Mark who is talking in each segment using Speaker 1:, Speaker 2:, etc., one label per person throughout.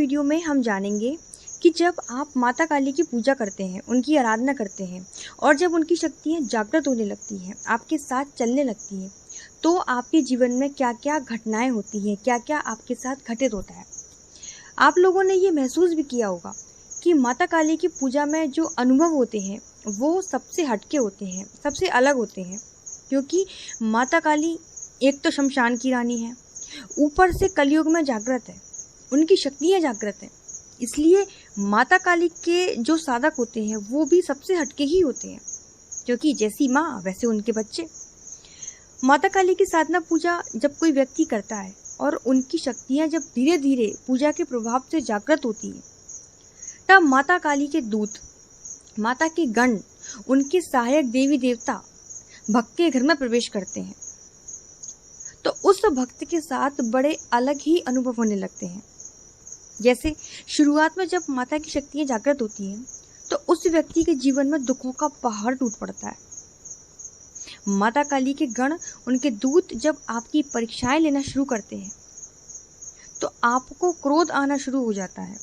Speaker 1: Video में हम जानेंगे कि जब आप माता काली की पूजा करते हैं, उनकी आराधना करते हैं और जब उनकी शक्तियाँ जागृत होने लगती हैं, आपके साथ चलने लगती हैं, तो आपके जीवन में क्या क्या घटनाएं होती हैं, क्या क्या आपके साथ घटित होता है। आप लोगों ने ये महसूस भी किया होगा कि माता काली की पूजा में जो अनुभव होते हैं वो सबसे हटके होते हैं, सबसे अलग होते हैं, क्योंकि माता काली एक तो शमशान की रानी है, ऊपर से कलयुग में जागृत है, उनकी शक्तियाँ जागृत हैं। इसलिए माता काली के जो साधक होते हैं वो भी सबसे हटके ही होते हैं, क्योंकि जैसी माँ वैसे उनके बच्चे। माता काली की साधना पूजा जब कोई व्यक्ति करता है और उनकी शक्तियाँ जब धीरे धीरे पूजा के प्रभाव से जागृत होती हैं, तब माता काली के दूत, माता के गण, उनके सहायक देवी देवता भक्त के घर में प्रवेश करते हैं। तो उस भक्त के साथ बड़े अलग ही अनुभव होने लगते हैं। जैसे शुरुआत में जब माता की शक्तियाँ जागृत होती हैं तो उस व्यक्ति के जीवन में दुखों का पहाड़ टूट पड़ता है। माता काली के गण, उनके दूत जब आपकी परीक्षाएं लेना शुरू करते हैं तो आपको क्रोध आना शुरू हो जाता है,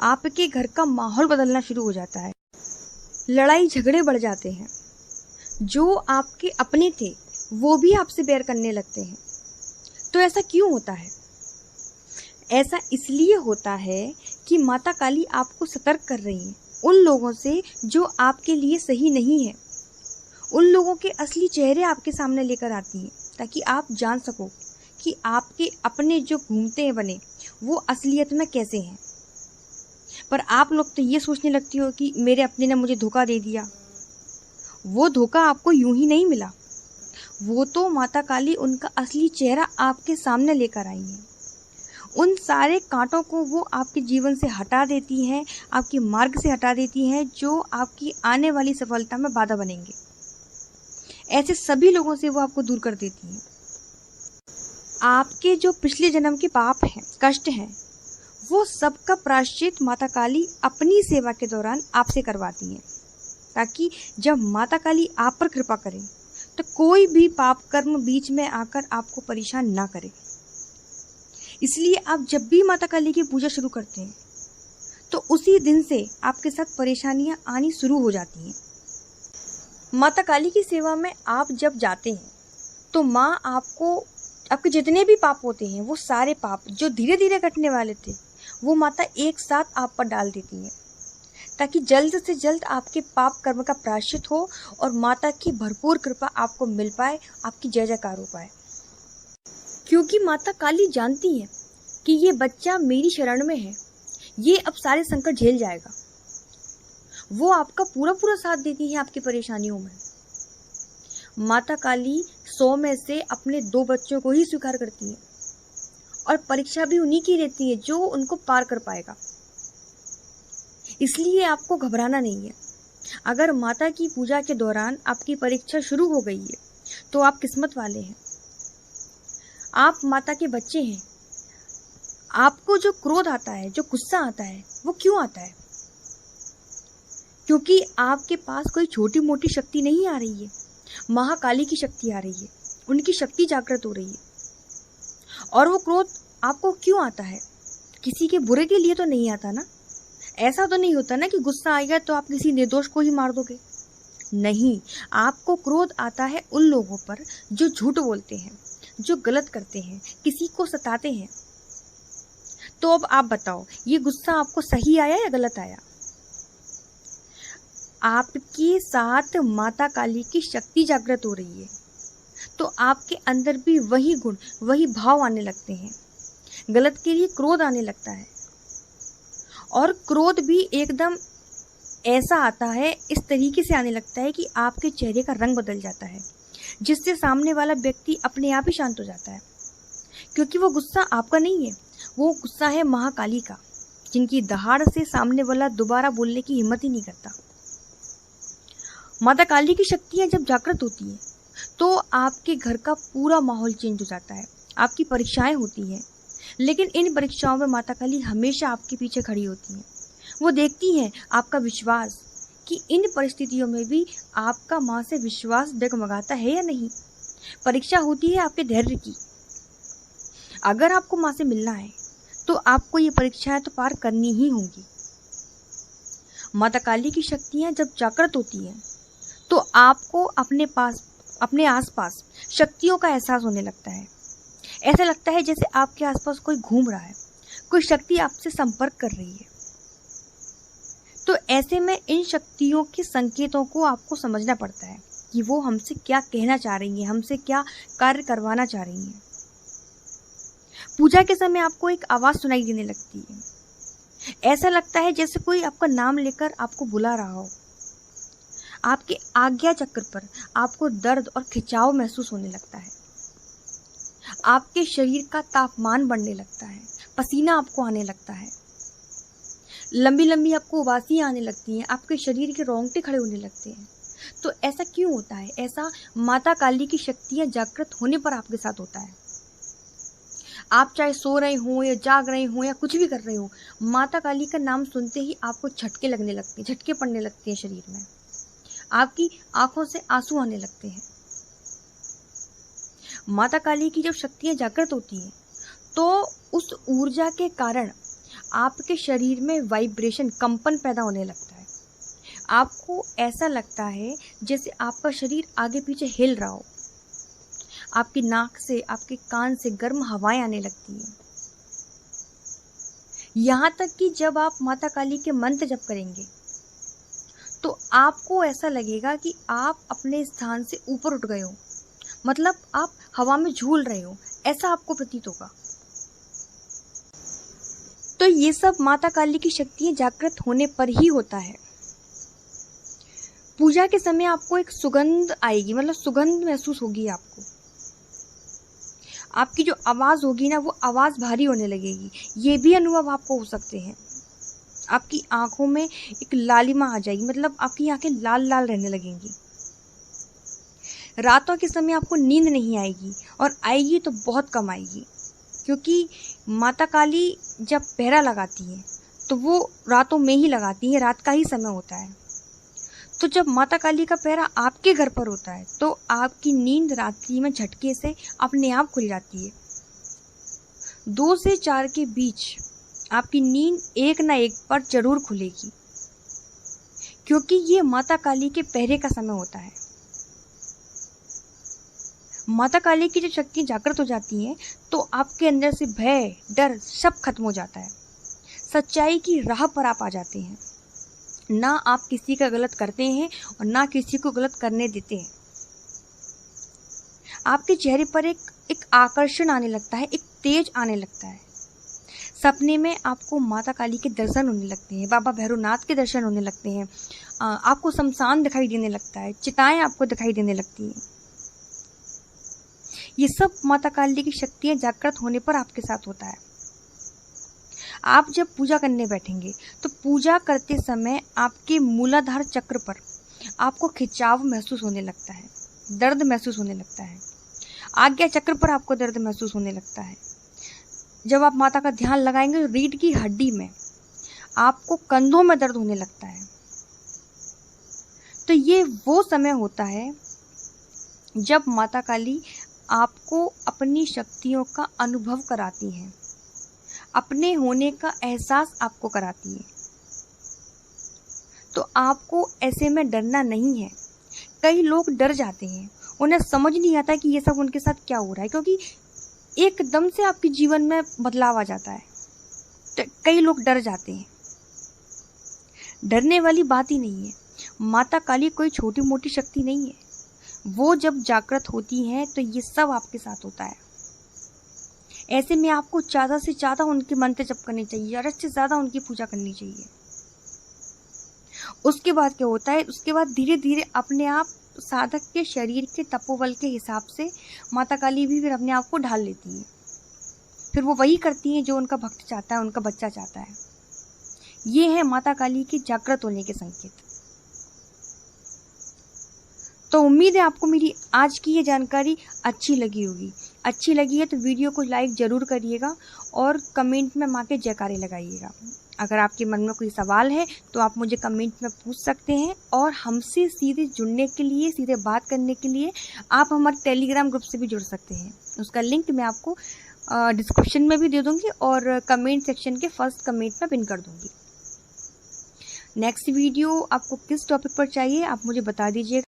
Speaker 1: आपके घर का माहौल बदलना शुरू हो जाता है, लड़ाई झगड़े बढ़ जाते हैं, जो आपके अपने थे वो भी आपसे बैर करने लगते हैं। तो ऐसा क्यों होता है? ऐसा इसलिए होता है कि माता काली आपको सतर्क कर रही है उन लोगों से जो आपके लिए सही नहीं है, उन लोगों के असली चेहरे आपके सामने लेकर आती हैं, ताकि आप जान सको कि आपके अपने जो घूमते हैं बने वो असलियत में कैसे हैं। पर आप लोग तो ये सोचने लगती हो कि मेरे अपने ने मुझे धोखा दे दिया। वो धोखा आपको यूं ही नहीं मिला, वो तो माता काली उनका असली चेहरा आपके सामने लेकर आई है। उन सारे कांटों को वो आपके जीवन से हटा देती हैं, आपके मार्ग से हटा देती हैं, जो आपकी आने वाली सफलता में बाधा बनेंगे। ऐसे सभी लोगों से वो आपको दूर कर देती हैं। आपके जो पिछले जन्म के पाप हैं, कष्ट हैं, वो सबका प्रायश्चित माता काली अपनी सेवा के दौरान आपसे करवाती हैं, ताकि जब माता काली आप पर कृपा करें तो कोई भी पाप कर्म बीच में आकर आपको परेशान ना करे। इसलिए आप जब भी माता काली की पूजा शुरू करते हैं तो उसी दिन से आपके साथ परेशानियां आनी शुरू हो जाती हैं। माता काली की सेवा में आप जब जाते हैं तो माँ आपको, आपके जितने भी पाप होते हैं, वो सारे पाप जो धीरे धीरे कटने वाले थे, वो माता एक साथ आप पर डाल देती है, ताकि जल्द से जल्द आपके पाप कर्म का प्रायश्चित हो और माता की भरपूर कृपा आपको मिल पाए, आपकी जय जयकार हो पाए। क्योंकि माता काली जानती है कि ये बच्चा मेरी शरण में है, ये अब सारे संकट झेल जाएगा। वो आपका पूरा पूरा साथ देती है आपकी परेशानियों में। माता काली 100 में से अपने 2 बच्चों को ही स्वीकार करती है और परीक्षा भी उन्हीं की रहती है जो उनको पार कर पाएगा। इसलिए आपको घबराना नहीं है। अगर माता की पूजा के दौरान आपकी परीक्षा शुरू हो गई है तो आप किस्मत वाले हैं, आप माता के बच्चे हैं। आपको जो क्रोध आता है, जो गुस्सा आता है, वो क्यों आता है? क्योंकि आपके पास कोई छोटी मोटी शक्ति नहीं आ रही है, महाकाली की शक्ति आ रही है, उनकी शक्ति जागृत हो रही है। और वो क्रोध आपको क्यों आता है? किसी के बुरे के लिए तो नहीं आता ना। ऐसा तो नहीं होता ना कि गुस्सा आएगा तो आप किसी निर्दोष को ही मार दोगे। नहीं, आपको क्रोध आता है उन लोगों पर जो झूठ बोलते हैं, जो गलत करते हैं, किसी को सताते हैं। तो अब आप बताओ, ये गुस्सा आपको सही आया या गलत आया? आपके साथ माता काली की शक्ति जागृत हो रही है तो आपके अंदर भी वही गुण, वही भाव आने लगते हैं। गलत के लिए क्रोध आने लगता है, और क्रोध भी एकदम ऐसा आता है, इस तरीके से आने लगता है कि आपके चेहरे का रंग बदल जाता है, जिससे सामने वाला व्यक्ति अपने आप ही शांत हो जाता है। क्योंकि वो गुस्सा आपका नहीं है, वो गुस्सा है महाकाली का, जिनकी दहाड़ से सामने वाला दोबारा बोलने की हिम्मत ही नहीं करता। माता काली की शक्तियाँ जब जागृत होती हैं तो आपके घर का पूरा माहौल चेंज हो जाता है। आपकी परीक्षाएं होती हैं, लेकिन इन परीक्षाओं में माता काली हमेशा आपके पीछे खड़ी होती हैं। वो देखती हैं आपका विश्वास, कि इन परिस्थितियों में भी आपका माँ से विश्वास डगमगाता है या नहीं। परीक्षा होती है आपके धैर्य की। अगर आपको माँ से मिलना है तो आपको ये परीक्षाएं तो पार करनी ही होंगी। माता काली की शक्तियाँ जब जागृत होती हैं तो आपको अपने आसपास शक्तियों का एहसास होने लगता है। ऐसा लगता है जैसे आपके आसपास कोई घूम रहा है, कोई शक्ति आपसे संपर्क कर रही है। तो ऐसे में इन शक्तियों के संकेतों को आपको समझना पड़ता है कि वो हमसे क्या कहना चाह रही हैं, हमसे क्या कार्य करवाना चाह रही हैं। पूजा के समय आपको एक आवाज़ सुनाई देने लगती है। ऐसा लगता है जैसे कोई आपका नाम लेकर आपको बुला रहा हो। आपके आज्ञा चक्र पर आपको दर्द और खिंचाव महसूस होने लगता है। आपके शरीर का तापमान बढ़ने लगता है, पसीना आपको आने लगता है, लंबी लंबी आपको उबासियां आने लगती हैं, आपके शरीर के रोंगटे खड़े होने लगते हैं। तो ऐसा क्यों होता है? ऐसा माता काली की शक्तियां जागृत होने पर आपके साथ होता है। आप चाहे सो रहे हो या जाग रहे हो या कुछ भी कर रहे हो, माता काली का नाम सुनते ही आपको झटके लगने लगते हैं, झटके पड़ने लगते हैं शरीर में, आपकी आंखों से आंसू आने लगते हैं। माता काली की जब शक्तियां जागृत होती हैं तो उस ऊर्जा के कारण आपके शरीर में वाइब्रेशन, कंपन पैदा होने लगता है। आपको ऐसा लगता है जैसे आपका शरीर आगे पीछे हिल रहा हो। आपकी नाक से, आपके कान से गर्म हवाएं आने लगती हैं। यहाँ तक कि जब आप माता काली के मंत्र जप करेंगे तो आपको ऐसा लगेगा कि आप अपने स्थान से ऊपर उठ गए हो, मतलब आप हवा में झूल रहे हो, ऐसा आपको प्रतीत होगा। तो ये सब माता काली की शक्तियां जागृत होने पर ही होता है। पूजा के समय आपको एक सुगंध आएगी, मतलब सुगंध महसूस होगी आपको। आपकी जो आवाज़ होगी ना, वो आवाज़ भारी होने लगेगी। ये भी अनुभव आपको हो सकते हैं। आपकी आंखों में एक लालिमा आ जाएगी, मतलब आपकी आंखें लाल लाल रहने लगेंगी। रातों के समय आपको नींद नहीं आएगी, और आएगी तो बहुत कम आएगी, क्योंकि माता काली जब पहरा लगाती है तो वो रातों में ही लगाती है, रात का ही समय होता है। तो जब माता काली का पहरा आपके घर पर होता है तो आपकी नींद रात्रि में झटके से अपने आप खुल जाती है। 2 से 4 के बीच आपकी नींद एक ना एक पर जरूर खुलेगी, क्योंकि ये माता काली के पहरे का समय होता है। माता काली की जब शक्ति जागृत हो जाती है तो आपके अंदर से भय, डर सब खत्म हो जाता है। सच्चाई की राह पर आप आ जाते हैं। ना आप किसी का गलत करते हैं और ना किसी को गलत करने देते हैं। आपके चेहरे पर एक आकर्षण आने लगता है, एक तेज आने लगता है। सपने में आपको माता काली के दर्शन होने लगते हैं, बाबा भैरवनाथ के दर्शन होने लगते हैं। आपको शमशान दिखाई देने लगता है, चिताएं आपको दिखाई देने लगती हैं। ये सब माता काली की शक्तियां जागृत होने पर आपके साथ होता है। आप जब पूजा करने बैठेंगे तो पूजा करते समय आपके मूलाधार चक्र पर आपको खिंचाव महसूस होने लगता है, दर्द महसूस होने लगता है। आज्ञा चक्र पर आपको दर्द महसूस होने लगता है। जब आप माता का ध्यान लगाएंगे तो रीढ़ की हड्डी में आपको कंधों में दर्द होने लगता है। तो ये वो समय होता है जब माता काली आपको अपनी शक्तियों का अनुभव कराती हैं, अपने होने का एहसास आपको कराती है। तो आपको ऐसे में डरना नहीं है। कई लोग डर जाते हैं, उन्हें समझ नहीं आता कि ये सब उनके साथ क्या हो रहा है, क्योंकि एकदम से आपके जीवन में बदलाव आ जाता है। तो कई लोग डर जाते हैं। डरने वाली बात ही नहीं है। माता काली कोई छोटी मोटी शक्ति नहीं है। वो जब जागृत होती हैं तो ये सब आपके साथ होता है। ऐसे में आपको ज़्यादा से ज़्यादा उनके मंत्र जप करने चाहिए, ज़्यादा से ज़्यादा उनकी पूजा करनी चाहिए। उसके बाद क्या होता है, उसके बाद धीरे धीरे अपने आप साधक के शरीर के तपोबल के हिसाब से माता काली भी फिर अपने आप को ढाल लेती है। फिर वो वही करती हैं जो उनका भक्त चाहता है, उनका बच्चा चाहता है। ये है माता काली के जागृत होने के संकेत। तो उम्मीद है आपको मेरी आज की ये जानकारी अच्छी लगी होगी। अच्छी लगी है तो वीडियो को लाइक ज़रूर करिएगा और कमेंट में माँ के जयकारे लगाइएगा। अगर आपके मन में कोई सवाल है तो आप मुझे कमेंट में पूछ सकते हैं, और हमसे सीधे जुड़ने के लिए, सीधे बात करने के लिए आप हमारे टेलीग्राम ग्रुप से भी जुड़ सकते हैं। उसका लिंक मैं आपको डिस्क्रिप्शन में भी दे दूँगी और कमेंट सेक्शन के फर्स्ट कमेंट में पिन कर दूँगी। नेक्स्ट वीडियो आपको किस टॉपिक पर चाहिए आप मुझे बता दीजिएगा।